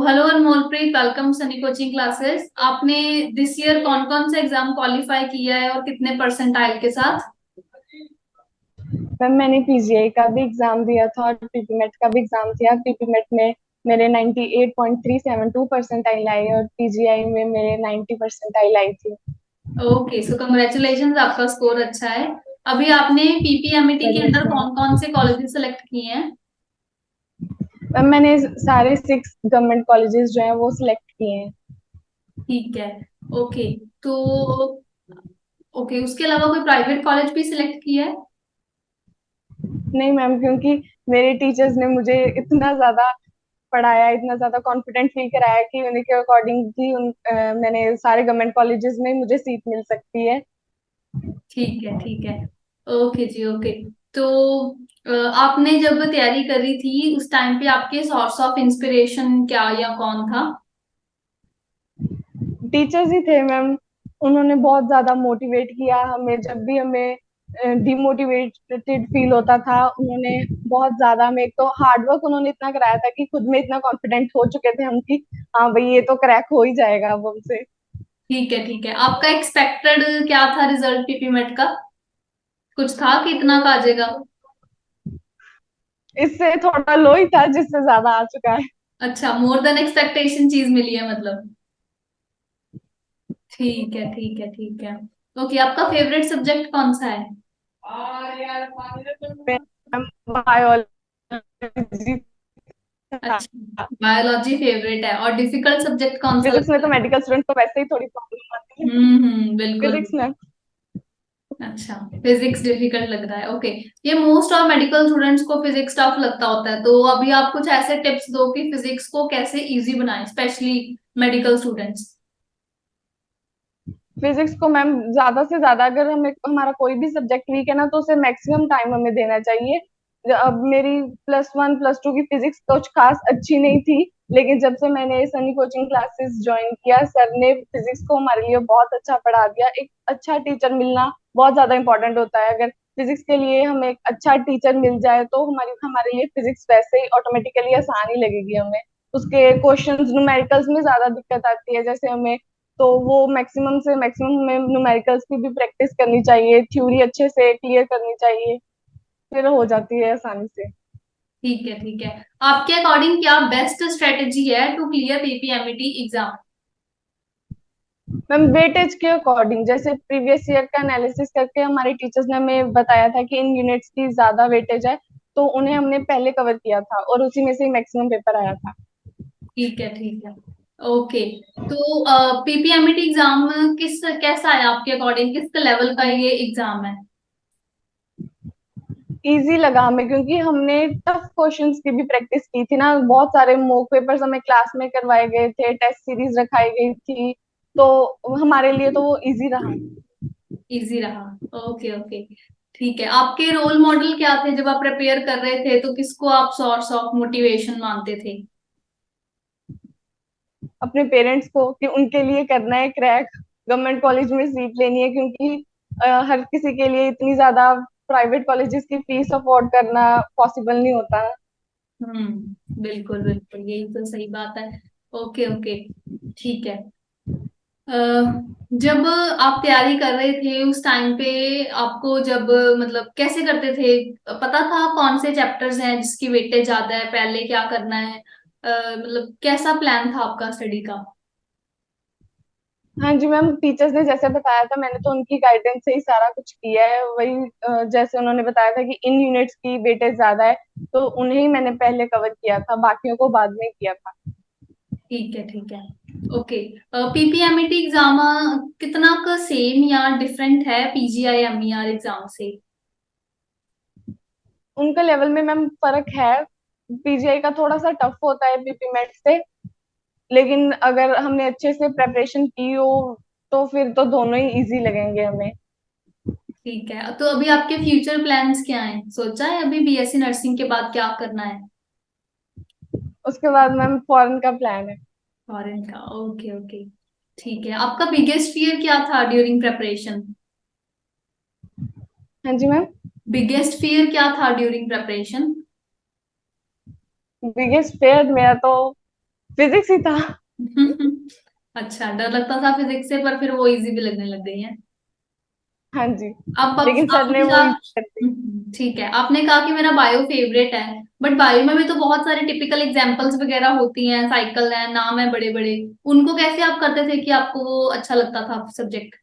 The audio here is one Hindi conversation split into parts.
Hello Anmolpreet, welcome Sunny coaching classes. आपने दिस ईयर कौन कौन सा एग्जाम क्वालिफाई किया है और कितने परसेंटाइल के साथ? मैम मैंने पीजीआई का भी एग्जाम दिया था और पीपीमेट का भी एग्जाम दिया। पीपीमेट में मेरे 98.372 परसेंटाइल आई और पीजीआई में मेरे 90 परसेंटाइल आई थी। ओके, सो कंग्रेचुलेशंस, आपका स्कोर अच्छा है। अभी आपने पीपीएमईटी के थैंक्स अंडर मैम। कौन कौन से कॉलेजेस सेलेक्ट किए हैं? मैम मैंने सारे 6 गवर्नमेंट कॉलेजेस जो हैं वो सिलेक्ट किए हैं। ठीक है। ओके। तो ओके, उसके अलावा कोई प्राइवेट कॉलेज भी सिलेक्ट किया है? नहीं मैम, क्योंकि मेरे टीचर्स ने मुझे इतना ज्यादा पढ़ाया, इतना ज्यादा कॉन्फिडेंट फील कराया कि उन्हीं के अकॉर्डिंग ही मैंने सारे गवर्नमेंट कॉलेजेस में मुझे सीट मिल सकती है। ठीक है, ठीक है। ओके जी, ओके। तो आपने जब तैयारी करी थी उस टाइम पे आपके सोर्स ऑफ इंस्पिरेशन क्या या कौन था? टीचर्स ही थे मैम। उन्होंने बहुत ज्यादा मोटिवेट किया हमें, जब भी हमें डिमोटिवेटेड फील होता था उन्होंने बहुत ज्यादा हमें, एक तो हार्ड वर्क उन्होंने इतना कराया था कि खुद में इतना कॉन्फिडेंट हो चुके थे हम कि हाँ भाई ये तो क्रैक हो ही जाएगा अब हमसे। ठीक है, ठीक है। आपका एक्सपेक्टेड क्या था रिजल्ट पीपीमेट का? कुछ था कि इतना का आ जाएगा? इससे थोड़ा लो ही था जिससे ज्यादा आ चुका है। अच्छा, मोर देन एक्सपेक्टेशन चीज मिली है मतलब। ठीक है, ठीक है, ठीक है। ओके, आपका फेवरेट सब्जेक्ट कौन सा है? बायोलॉजी था। अच्छा, बायोलॉजी फेवरेट है। और डिफिकल्ट सब्जेक्ट कौन सा फिजिक्स में लगता तो है? मेडिकल स्टूडेंट को वैसे ही थोड़ी प्रॉब्लम आती है। बिल्कुल। फिजिक्स में। अच्छा, फिजिक्स डिफिकल्ट लग रहा है। ओके। ये मोस्ट ऑफ मेडिकल स्टूडेंट्स को फिजिक्स टफ लगता होता है, तो अभी आप कुछ ऐसे टिप्स दो कि फिजिक्स को कैसे इजी बनाएं, स्पेशली मेडिकल स्टूडेंट्स। फिजिक्स को मैम ज्यादा से ज्यादा, अगर हमें हमारा कोई भी सब्जेक्ट वीक है ना तो उसे मैक्सिमम टाइम हमें देना चाहिए। अब मेरी +1 +2 की फिजिक्स कुछ खास अच्छी नहीं थी, लेकिन जब से मैंने सनी कोचिंग क्लासेस ज्वाइन किया, सर ने फिजिक्स को हमारे लिए बहुत अच्छा पढ़ा दिया। एक अच्छा टीचर मिलना बहुत ज्यादा इंपॉर्टेंट होता है। अगर फिजिक्स के लिए हमें एक अच्छा टीचर मिल जाए तो हमारी हमारे लिए फिजिक्स वैसे ही ऑटोमेटिकली आसान ही लगेगी हमें। उसके क्वेश्चंस न्यूमेरिकल्स में ज्यादा दिक्कत आती है, जैसे हमें तो वो मैक्सिमम से मैक्सिमम हमें न्यूमेरिकल्स की भी प्रैक्टिस करनी चाहिए, थ्योरी अच्छे से क्लियर करनी चाहिए, फिर हो जाती है आसानी से। ठीक है, ठीक है। आपके अकॉर्डिंग क्या बेस्ट स्ट्रेटेजी है to clear PPMET exam? Ma'am weightage के अकॉर्डिंग, जैसे प्रीवियस ईयर का एनालिसिस करके हमारे टीचर्स ने हमें बताया था कि इन यूनिट्स की ज्यादा वेटेज है, तो उन्हें हमने पहले कवर किया था और उसी में से मैक्सिमम पेपर आया था। ठीक है, ठीक है। ओके। तो पीपीएमईटी एग्जाम किस कैसा है आपके अकॉर्डिंग? किस लेवल का ये एग्जाम है? इजी लगा हमें, क्योंकि हमने टफ क्वेश्चंस की भी प्रैक्टिस की थी ना। बहुत सारे मॉक पेपर्स हमें क्लास में करवाए गए थे, टेस्ट सीरीज रखाई गई थी, तो हमारे लिए तो वो इजी रहा। इजी रहा। Okay, okay. ठीक है। आपके रोल मॉडल क्या थे जब आप प्रिपेयर कर रहे थे? तो किसको आप सोर्स ऑफ मोटिवेशन मानते थे? अपने पेरेंट्स को, कि उनके लिए करना है क्रैक, गवर्नमेंट कॉलेज में सीट लेनी है, क्योंकि हर किसी के लिए इतनी ज्यादा प्राइवेट कॉलेजेस की फीस अफोर्ड करना पॉसिबल नहीं होता। बिल्कुल, बिल्कुल, यही तो सही बात है। Okay, okay. ठीक है। अ, जब आप तैयारी कर रहे थे उस टाइम पे आपको जब मतलब कैसे करते थे? पता था कौन से चैप्टर्स हैं जिसकी वेटेज ज्यादा है, पहले क्या करना है? मतलब कैसा प्लान था आपका स्टडी का? हाँ जी मैम, टीचर्स ने जैसे बताया था मैंने तो उनकी गाइडेंस से ही सारा कुछ किया है। वही जैसे उन्होंने बताया था कि इन यूनिट्स की वेटेज ज्यादा है, तो उन्हें ही मैंने पहले कवर किया था, बाकियों को बाद में किया था। ठीक है, ठीक है। ओके। पीपीएमईटी एग्जाम कितना का सेम या डिफरेंट है पीजीआई एमईआर एग्जाम से? उनका लेवल में मैम फर्क है। पीजीआई का थोड़ा सा टफ होता है पीपीमेट से, लेकिन अगर हमने अच्छे से प्रेपरेशन की हो तो फिर तो दोनों ही इजी लगेंगे हमें। ठीक है। तो अभी आपके फ्यूचर प्लान्स क्या हैं? सोचा है अभी बीएससी नर्सिंग के बाद क्या करना है? उसके बाद मैम फॉरेन का प्लान है। फॉरेन का? Okay, okay. ठीक है। आपका बिगेस्ट फियर क्या था ड्यूरिंग प्रेपरेशन? हाँ जी मैम। बिगेस्ट फियर क्या था ड्यूरिंग प्रेपरेशन? बिगेस्ट फेयर मेरा तो फिजिक्स ही था। अच्छा, डर लगता था फिजिक्स से, पर फिर वो इजी भी लगने लग गई है। हाँ जी। अब लेकिन सर ने आपने वो कहा, इजी कर दी। ठीक है, आपने कहा कि मेरा बायो फेवरेट है, बट बायो में भी तो बहुत सारे टिपिकल एग्जांपल्स वगैरह होती हैं, साइकिल है, नाम है बड़े बड़े, उनको कैसे आप करते थे कि आपको वो अच्छा लगता था सब्जेक्ट?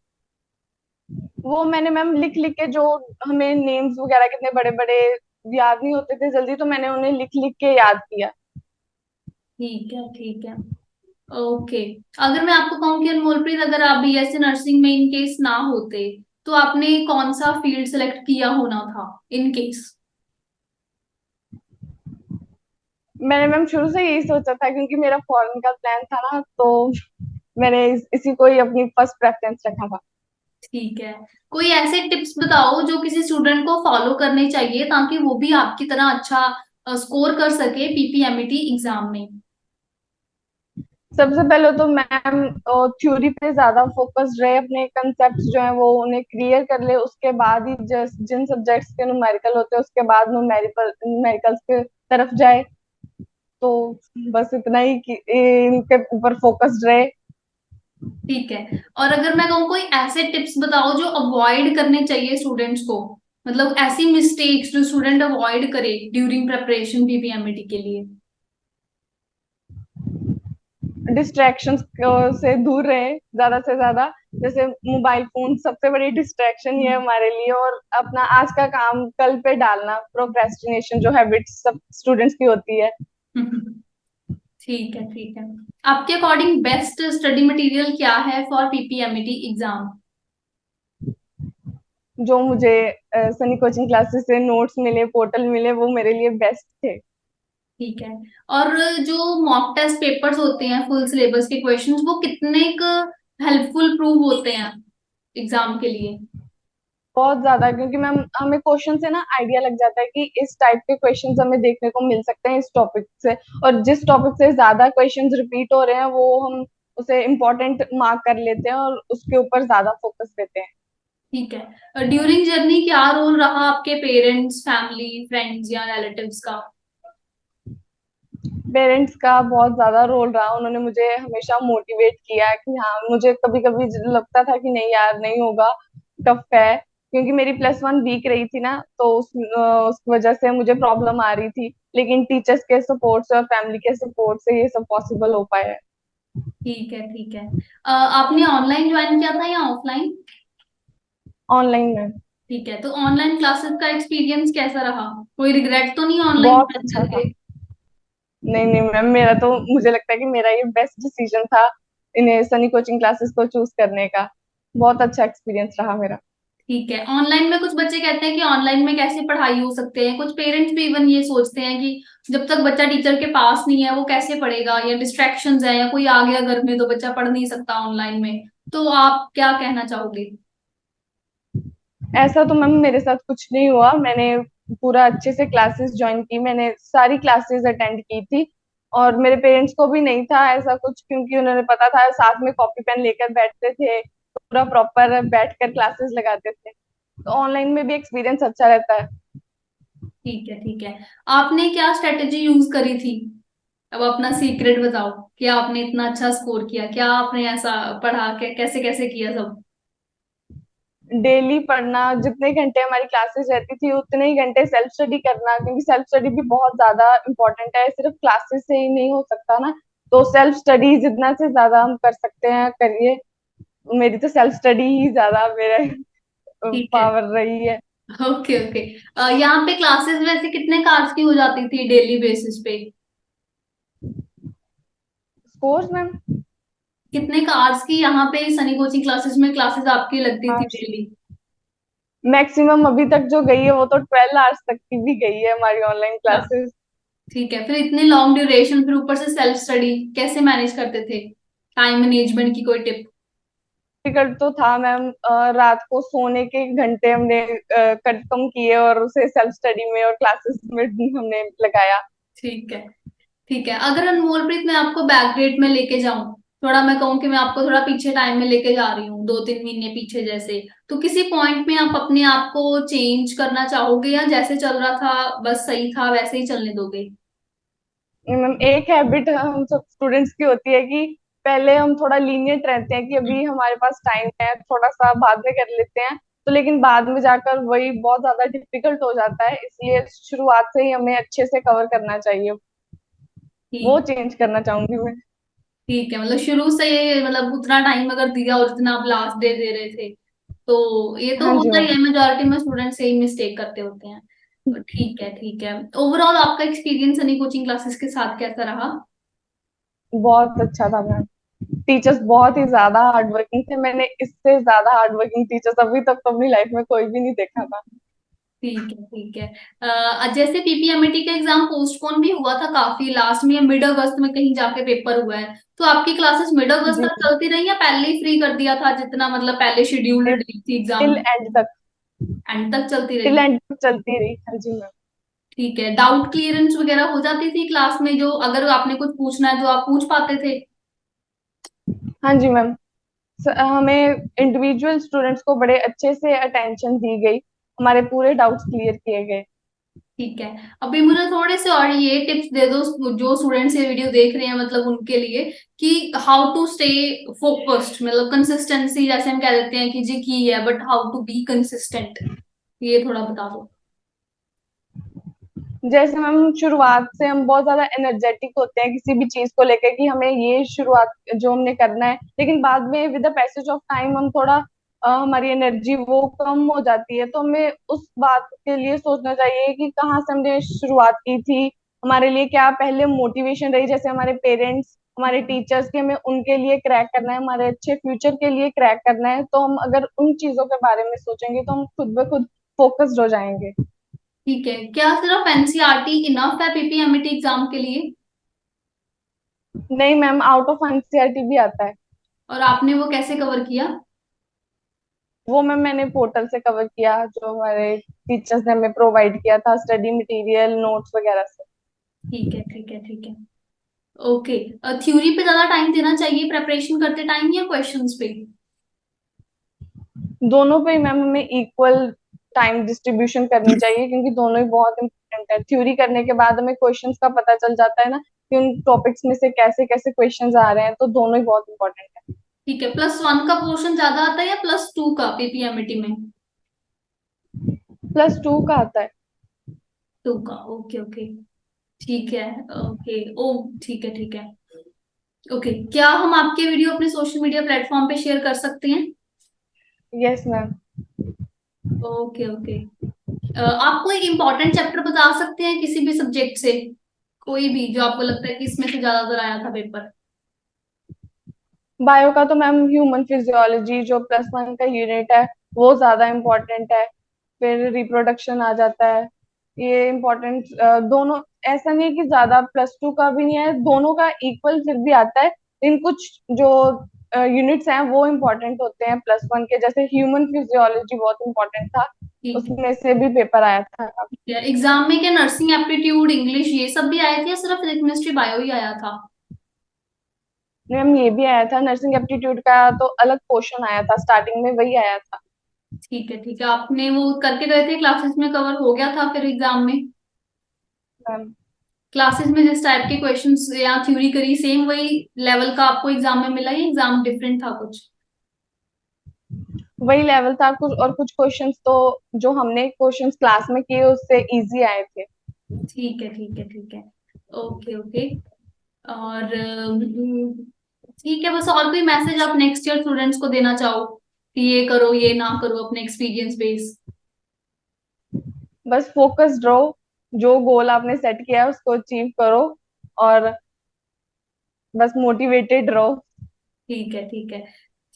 वो मैंने मैम लिख लिख के, जो हमें नेम्स वगैरह कितने बड़े बड़े याद नहीं होते थे जल्दी, तो मैंने उन्हें लिख लिख के याद किया। ठीक है, ठीक है, ओके। अगर मैं आपको कहूँ कि अनमोलप्रीत, अगर आप बीएससी नर्सिंग में इन केस ना होते, तो आपने कौन सा फील्ड सेलेक्ट किया होना था इन केस? मैंने मैम शुरू से यही सोचा था, क्योंकि मेरा फॉरेन का प्लान था ना, तो मैंने इसी को ही अपनी फर्स्ट प्रेफरेंस रखा था। ठीक है, कोई ऐसे टिप्स बताओ जो किसी स्टूडेंट को फॉलो करने चाहिए ताकि वो भी आपकी तरह अच्छा स्कोर कर सके पीपीएमईटी एग्जाम में। सबसे पहले तो मैम थ्योरी पे ज्यादा फोकस्ड रहे, अपने कंसेप्ट जो है वो उन्हें क्लियर कर ले, उसके बाद ही जिन सब्जेक्ट्स के न्यूमेरिकल होते हैं उसके बाद न्यूमेरिकल्स के तरफ जाए। तो बस इतना ही कि इनके ऊपर फोकस्ड रहे। ठीक है, और अगर मैं कहूँ कोई ऐसे टिप्स बताओ जो अवॉइड करने चाहिए स्टूडेंट्स को, मतलब ऐसी मिस्टेक्स जो स्टूडेंट अवॉइड करे ड्यूरिंग प्रेपरेशन पीपीएमईटी के लिए। डिस्ट्रैक्शंस से दूर रहे ज्यादा से ज्यादा। जैसे मोबाइल फोन सबसे बड़ी डिस्ट्रैक्शन ही है हमारे लिए, और अपना आज का काम कल पे डालना, प्रोक्रेस्टिनेशन जो हैबिट्स सब स्टूडेंट्स की होती है। ठीक है, ठीक है, आपके अकॉर्डिंग बेस्ट स्टडी मटेरियल क्या है फॉर पीपीएमईटी एग्जाम? जो मुझे सनी कोचिंग क्लासेस से नोट्स मिले, पोर्टल मिले, वो मेरे लिए बेस्ट थे। ठीक है, और जो मॉक टेस्ट पेपर्स होते हैं फुल सिलेबस के क्वेश्चंस, वो कितने हेल्पफुल प्रूव होते हैं एग्जाम के लिए? बहुत ज्यादा, क्योंकि मैम हमें क्वेश्चन से ना आइडिया लग जाता है कि इस टाइप के क्वेश्चंस हमें देखने को मिल सकते हैं इस टॉपिक से, और जिस टॉपिक से ज्यादा क्वेश्चंस रिपीट हो रहे हैं वो हम उसे इम्पोर्टेंट मार्क कर लेते हैं और उसके ऊपर ज्यादा फोकस देते हैं। ठीक है, ड्यूरिंग जर्नी क्या रोल रहा आपके पेरेंट्स, फैमिली, फ्रेंड्स या रिलेटिव्स का? पेरेंट्स का बहुत ज्यादा रोल रहा, उन्होंने मुझे हमेशा मोटिवेट किया कि हाँ, मुझे कभी कभी लगता था कि नहीं यार नहीं होगा, टफ है, क्योंकि मेरी +1 वीक रही थी ना, तो उस वजह से मुझे प्रॉब्लम आ रही थी, लेकिन टीचर्स के सपोर्ट से और फैमिली के सपोर्ट से ये सब पॉसिबल हो पाया है। ठीक है, ठीक है, आपने ऑनलाइन ज्वाइन किया था या ऑफलाइन? ऑनलाइन में। ठीक है, तो ऑनलाइन क्लासेस का एक्सपीरियंस कैसा रहा? कोई रिग्रेट तो नहीं ऑनलाइन बहुत ज्वाइन अच्छा था। करके? नहीं नहीं मैम, मेरा तो मुझे लगता है कि मेरा ये बेस्ट डिसीजन था, इन्हें सनी कोचिंग क्लासेस को चूज करने का। बहुत अच्छा एक्सपीरियंस रहा मेरा। ठीक है, ऑनलाइन में कुछ बच्चे कहते हैं कि ऑनलाइन में कैसे पढ़ाई हो सकते हैं, कुछ पेरेंट्स भी इवन ये सोचते हैं कि जब तक बच्चा टीचर के पास नहीं है वो कैसे पढ़ेगा, या डिस्ट्रैक्शंस है, या कोई आ गया घर में तो बच्चा पढ़ नहीं सकता ऑनलाइन में। तो आप क्या कहना चाहोगे? ऐसा तो मैम मेरे साथ कुछ नहीं हुआ, मैंने पूरा अच्छे से क्लासेस ज्वाइन की, मैंने सारी क्लासेस अटेंड की थी, और मेरे पेरेंट्स को भी नहीं था ऐसा कुछ, क्योंकि उन्होंने पता था, साथ में कॉपी पेन लेकर बैठते थे, पूरा प्रॉपर बैठकर क्लासेस लगाते थे, तो ऑनलाइन में भी एक्सपीरियंस अच्छा रहता है। ठीक है, ठीक है, आपने क्या स्ट्रेटेजी यूज करी थी? अब अपना सीक्रेट बताओ कि आपने इतना अच्छा स्कोर किया, क्या आपने ऐसा पढ़ा के कैसे कैसे किया सब? डेली पढ़ना, जितने घंटे हमारी क्लासेस रहती थी उतने ही घंटे सेल्फ स्टडी करना, क्योंकि सेल्फ स्टडी भी बहुत ज्यादा इंपॉर्टेंट है, सिर्फ क्लासेस से ही नहीं हो सकता ना, तो सेल्फ स्टडी जितना से ज्यादा हम कर सकते हैं करिए। मेरी तो सेल्फ स्टडी ही ज्यादा मेरे ठीक है, पावर रही है। ओके, ओके, यहाँ पे क्लासेस वैसे कितने कार्स की हो जाती थी डेली बेसिस पे? Course ma'am. कितने कार्स की यहाँ पे सनी कोचिंग क्लासेस में क्लासेस आपकी लगती थी डेली? मैक्सिमम अभी तक जो गई है वो तो 12 आवर्स तक की भी गई है हमारी ऑनलाइन क्लासेस। ठीक है, फिर इतनी लॉन्ग ड्यूरेशन, फिर ऊपर से सेल्फ स्टडी, कैसे मैनेज करते थे? टाइम मैनेजमेंट की कोई टिप? डिफिकल्ट तो था मैम, रात को सोने के घंटे हमने कम किए और उसे सेल्फ स्टडी में और क्लासेस में हमने लगाया। ठीक है, ठीक है, अगर अनमोलप्रीत मैं आपको बैकडेट में लेके जाऊं, थोड़ा मैं कहूँ कि मैं आपको थोड़ा पीछे टाइम में लेके जा रही हूँ, 2-3 महीने पीछे जैसे, तो किसी पॉइंट में आप अपने आप को चेंज करना चाहोगे, या जैसे चल रहा था बस सही था वैसे ही चलने दोगे? मैम एक हैबिट हम सब स्टूडेंट्स की होती है कि पहले हम थोड़ा लीनियंट रहते हैं कि हम्म, अभी हमारे पास टाइम है, थोड़ा सा बाद में कर लेते हैं, तो लेकिन बाद में जाकर वही बहुत ज्यादा डिफिकल्ट हो जाता है, इसलिए शुरुआत से ही हमें अच्छे से कवर करना चाहिए। वो ठीक। चेंज करना चाहूंगी मैं। ठीक है, मतलब शुरू से ये मतलब उतना टाइम अगर दिया और जितना आप लास्ट डे दे रहे थे, तो ये तो हाँ जी होता ही मैम। है, मेजोरिटी में स्टूडेंट सेम मिस्टेक करते होते हैं। तो ठीक है, ठीक है। ओवरऑल आपका एक्सपीरियंस सनी कोचिंग क्लासेस के साथ कैसा रहा? बहुत अच्छा था मैम। टीचर्स बहुत ही ज्यादा हार्ड वर्किंग थे, मैंने इससे ज्यादा हार्ड वर्किंग टीचर्स अभी तक तो अपनी लाइफ में कोई भी नहीं देखा था। ठीक है, ठीक है। जैसे पीपीएमटी का एग्जाम पोस्टपोन भी हुआ था काफी लास्ट में, मिड अगस्त में कहीं जाके पेपर हुआ है, तो आपकी क्लासेस मिड अगस्त जी। तक चलती रही या पहले ही फ्री कर दिया था, जितना मतलब पहले शेड्यूल्ड डेट थी एग्जाम टिल की, एंड तक। एंड तक चलती टिल रही? एंड तक चलती रही, हाँ जी मैम। ठीक है। डाउट क्लियरेंस वगैरह हो जाती थी क्लास में, जो अगर आपने कुछ पूछना है तो आप पूछ पाते थे? हाँ जी मैम। हमें इंडिविजुअल स्टूडेंट्स को बड़े अच्छे से अटेंशन दी गई, हमारे पूरे डाउट्स क्लियर किए गए। ठीक है। अभी मुझे थोड़े से और ये टिप्स दे दो जो स्टूडेंट्स ये वीडियो देख रहे हैं, मतलब उनके लिए, कि हाउ टू स्टे फोकस्ड, मतलब कंसिस्टेंसी जैसे हम कह देते हैं कि जी की है, but how to be consistent, ये थोड़ा बता दो। जैसे मैम शुरुआत से हम बहुत ज्यादा एनर्जेटिक होते हैं किसी भी चीज को लेकर कि हमें ये शुरुआत जो हमने करना है, लेकिन बाद में with the passage of time हम थोड़ा हमारी एनर्जी वो कम हो जाती है, तो हमें उस बात के लिए सोचना चाहिए कि कहाँ से हमने शुरुआत की थी, हमारे लिए क्या पहले मोटिवेशन रही, जैसे हमारे पेरेंट्स, हमारे टीचर्स के, हमें उनके लिए क्रैक करना है, हमारे अच्छे फ्यूचर के लिए क्रैक करना है, तो हम अगर उन चीजों के बारे में सोचेंगे तो हम खुद ब खुद फोकस्ड हो जाएंगे। ठीक है। क्या सिर्फ एनसीईआरटी इनफ है पीपीएमटी एग्जाम के लिए? नहीं मैम, आउट ऑफ एनसीईआरटी भी आता है। और आपने वो कैसे कवर किया? वो मैम मैंने पोर्टल से कवर किया, जो हमारे टीचर्स ने हमें प्रोवाइड किया था, स्टडी मटेरियल नोट्स वगैरह से। ठीक है, ठीक है, ठीक है। ओके। थ्योरी पे ज्यादा टाइम देना चाहिए प्रेपरेशन करते टाइम या क्वेश्चंस पे? दोनों पे ही मैम हमें इक्वल टाइम डिस्ट्रीब्यूशन करनी चाहिए, क्योंकि दोनों ही बहुत इंपॉर्टेंट है। थ्योरी करने के बाद हमें क्वेश्चंस का पता चल जाता है ना, कि उन टॉपिक्स में से कैसे कैसे क्वेश्चंस आ रहे हैं, तो दोनों ही बहुत इंपॉर्टेंट है। ठीक है। +1 का पोर्शन ज्यादा आता है या +2 का पीपीएमटी में? +2 का आता है। 2 का, ओके, ओके। ठीक है। ओके। ओ, ठीक है, ठीक है। ओके, क्या हम आपके वीडियो अपने सोशल मीडिया प्लेटफॉर्म पे शेयर कर सकते हैं? Yes ma'am. Okay, okay. आप कोई इंपॉर्टेंट चैप्टर बता सकते हैं किसी भी सब्जेक्ट से, कोई भी जो आपको लगता है कि इसमें से ज्यादातर आया था पेपर? बायो का तो मैम ह्यूमन फिजियोलॉजी जो +1 का यूनिट है, वो ज्यादा इम्पोर्टेंट है। फिर रिप्रोडक्शन आ जाता है, ये इम्पोर्टेंट दोनों। ऐसा नहीं है कि ज्यादा +2 का भी नहीं है, दोनों का इक्वल फिर भी आता है। इन कुछ जो यूनिट्स हैं वो इम्पोर्टेंट होते हैं +1 के, जैसे ह्यूमन फिजियोलॉजी बहुत इम्पोर्टेंट था, ठीक है। उसमें से भी पेपर आया था। एग्जाम में क्या नर्सिंग एप्टीट्यूड इंग्लिश ये सब भी आए थे या सिर्फ केमिस्ट्री बायो ही आया था? मैम ये भी आया था, नर्सिंग एप्टीट्यूड का तो अलग पोर्शन आया था, स्टार्टिंग में वही आया था। ठीक है, ठीक है। आपने वो करके गए थे क्लासेस में, कवर हो गया था फिर एग्जाम में? मैम क्लासेस में जिस टाइप के क्वेश्चंस या थ्योरी करी, सेम वही लेवल का आपको एग्जाम में मिला या एग्जाम डिफरेंट था कुछ? वही लेवल था कुछ, और कुछ क्वेश्चंस तो जो हमने क्वेश्चंस क्लास में किए उससे इजी आए थे। ठीक है, ठीक है, ठीक है। Okay, okay. और ठीक है, बस और कोई मैसेज आप नेक्स्ट ईयर स्टूडेंट्स को देना चाहो कि ये करो ये ना करो, अपने एक्सपीरियंस बेस? बस फोकस्ड रहो, जो गोल आपने सेट किया है उसको अचीव करो, और बस मोटिवेटेड रहो। ठीक है, ठीक है,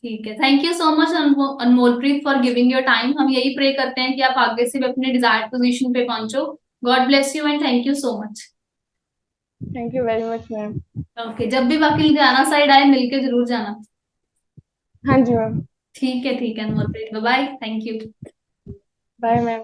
ठीक है। Thank you so much Anmolpreet for giving your time. हम यही प्रे करते हैं कि आप आगे से भी अपने डिजायर्ड पोजीशन पे पहुंचो। God bless you and thank you so much. Thank you very much ma'am. Okay, जब भी बाकी लुधियाना साइड आए मिलके जरूर जाना। हाँ जी मैम। ठीक है, ठीक है Anmolpreet, bye bye, thank you. Bye ma'am.